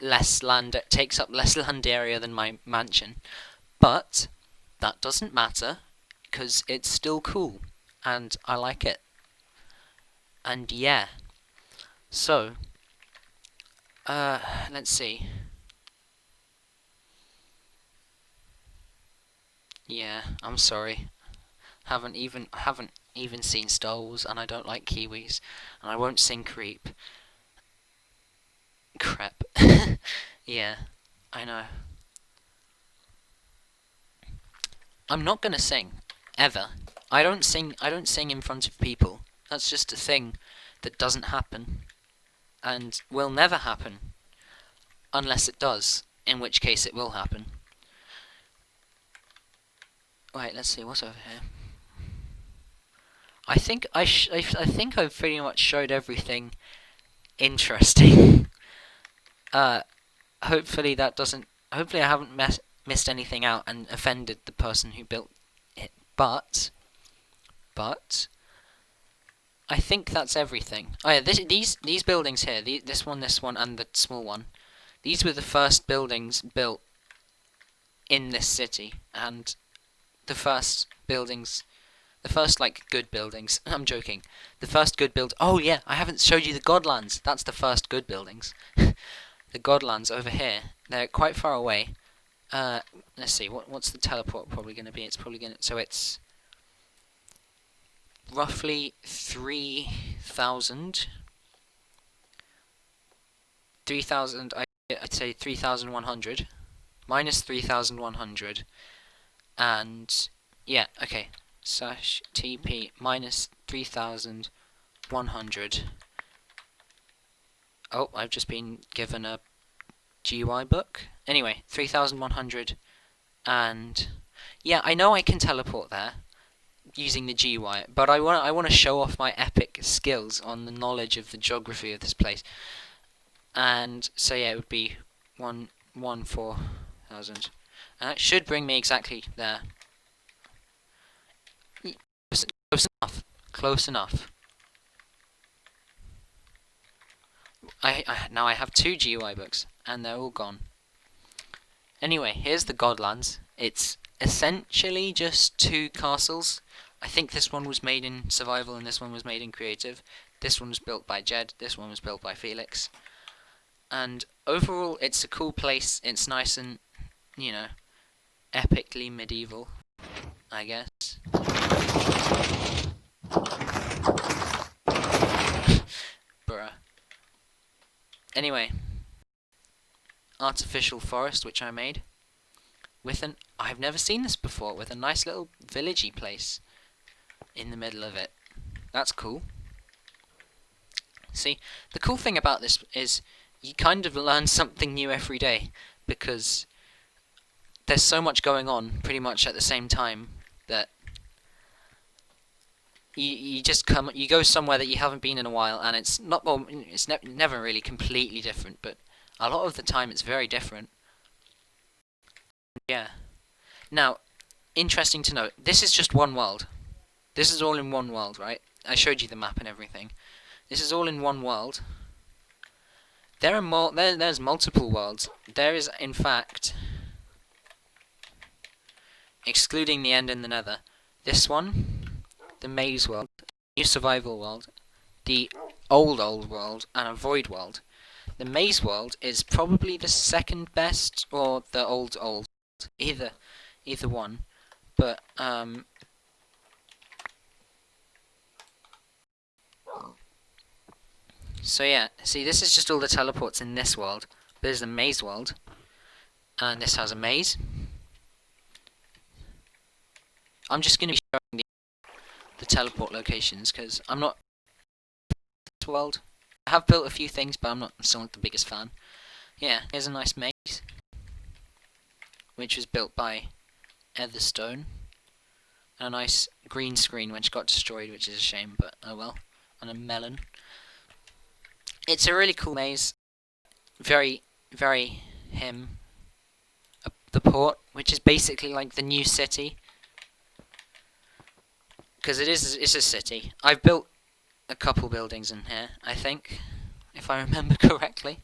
less land, it takes up less land area than my mansion. But that doesn't matter, because it's still cool. And I like it. And yeah. So, let's see. Yeah, I'm sorry. Haven't even seen Star Wars, and I don't like Kiwis, and I won't sing Creep. Crap. Yeah, I know. I'm not gonna sing ever. I don't sing in front of people. That's just a thing that doesn't happen and will never happen unless it does, in which case it will happen. Right, let's see what's over here. I think I think I've pretty much showed everything interesting. Hopefully that doesn't. Hopefully I haven't missed anything out and offended the person who built it. But I think that's everything. Oh yeah, these buildings here, this one, and the small one. These were the first buildings built in this city, and the first buildings. The first, good buildings. I'm joking. The first good build. Oh, yeah, I haven't showed you the Godlands. That's the first good buildings. The Godlands over here. They're quite far away. Let's see. What's the teleport probably going to be? It's probably going to... So it's roughly 3,000. 3,000, I'd say 3,100. Minus 3,100. And, yeah, okay. Slash TP minus 3,100. Oh, I've just been given a GUI book. Anyway, 3,100, and yeah, I know I can teleport there using the GUI, but I want to show off my epic skills on the knowledge of the geography of this place. And so yeah, it would be 4,000, and that should bring me exactly there. Close enough. Close enough. Now I have 2 GUI books, and they're all gone. Anyway, here's the Godlands. It's essentially just 2 castles. I think this one was made in survival, and this one was made in creative. This one was built by Jed. This one was built by Felix. And overall, it's a cool place. It's nice and, epically medieval, I guess. Bruh. Anyway, artificial forest which I made with I've never seen this before, with a nice little villagey place in the middle of it. That's cool. See, the cool thing about this is you kind of learn something new every day, because there's so much going on pretty much at the same time that you go somewhere that you haven't been in a while, and it's not, well, it's never really completely different, but a lot of the time it's very different. Yeah. Now, interesting to note, this is just one world. This is all in one world, right? I showed you the map and everything. This is all in one world. There's multiple worlds. There is, in fact, excluding the end and the nether, this one, the maze world, new survival world, the old world, and a void world. The maze world is probably the second best, or the old, either one. But so yeah, see, this is just all the teleports in this world. There's the maze world, and this has a maze. I'm just going to be showing the teleport locations, because I'm not this world. I have built a few things, but I'm still not the biggest fan. Yeah, here's a nice maze, which was built by Etherstone, and a nice green screen which got destroyed, which is a shame, but oh well. And a melon. It's a really cool maze. Very, very him. The port, which is basically like the new city, because it's a city. I've built a couple buildings in here, I think, if I remember correctly.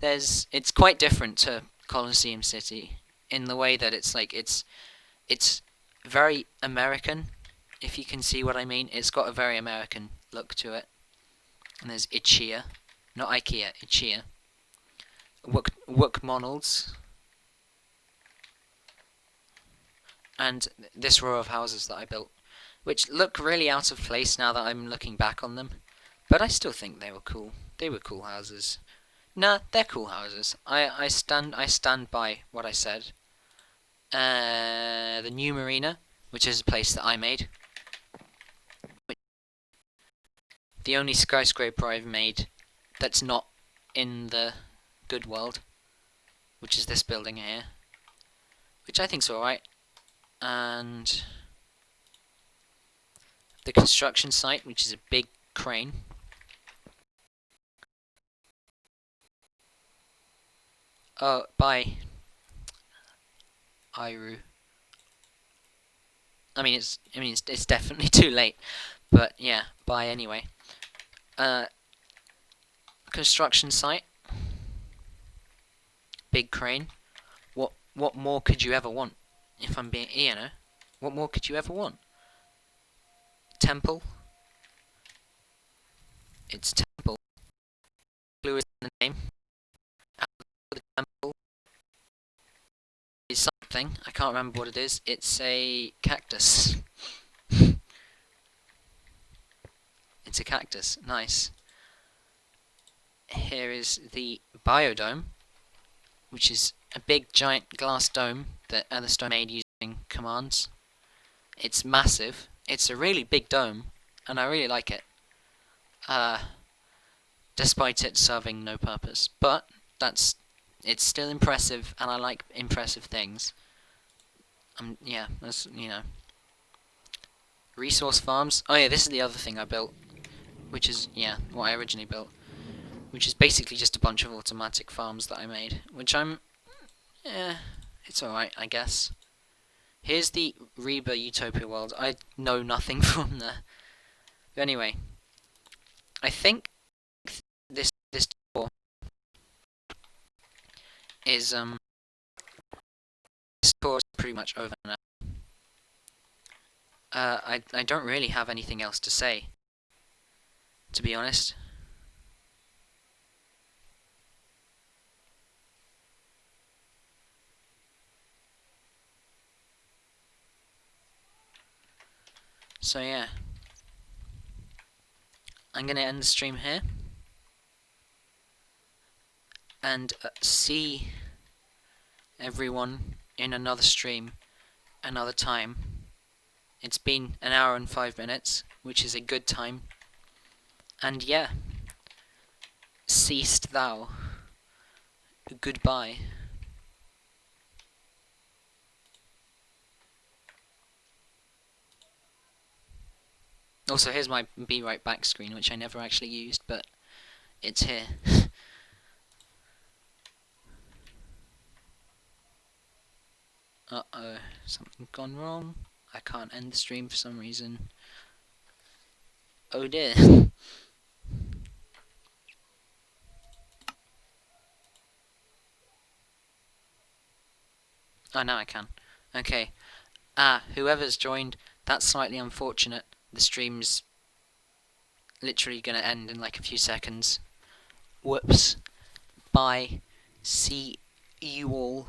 It's quite different to Colosseum City in the way that it's very American, if you can see what I mean. It's got a very American look to it. And there's IKEA, not IKEA, IKEA. Monolds. And this row of houses that I built, which look really out of place now that I'm looking back on them. But I still think they were cool. They were cool houses. Nah, they're cool houses. I stand by what I said. The new marina, which is a place that I made. The only skyscraper I've made that's not in the good world, which is this building here, which I think's alright. And the construction site, which is a big crane. Oh, by Iru. I mean, it's definitely too late, but yeah, bye anyway. Construction site, big crane. What more could you ever want? If I'm being, what more could you ever want? Temple. It's temple. Blue is in the name. The temple is something. I can't remember what it is. It's a cactus. It's a cactus. Nice. Here is the biodome, which is a big giant glass dome that Etherstone made using commands. It's massive. It's a really big dome, and I really like it. Despite it serving no purpose, but it's still impressive, and I like impressive things. Yeah, that's, resource farms. Oh yeah, this is the other thing I built, which is, yeah, what I originally built, which is basically just a bunch of automatic farms that I made, which it's alright, I guess. Here's the RIBA Utopia world. I know nothing from there. But anyway, I think this tour is this tour is pretty much over now. I don't really have anything else to say, to be honest. So yeah, I'm gonna end the stream here, and see everyone in another stream another time. It's been an hour and 5 minutes, which is a good time. And yeah, Seest thou. Goodbye. Also, here's my Be Right Back screen, which I never actually used, but it's here. Uh-oh, something's gone wrong. I can't end the stream for some reason. Oh dear. Oh, now I can. Okay. Whoever's joined, that's slightly unfortunate. The stream's literally gonna end in like a few seconds. Whoops. Bye. See you all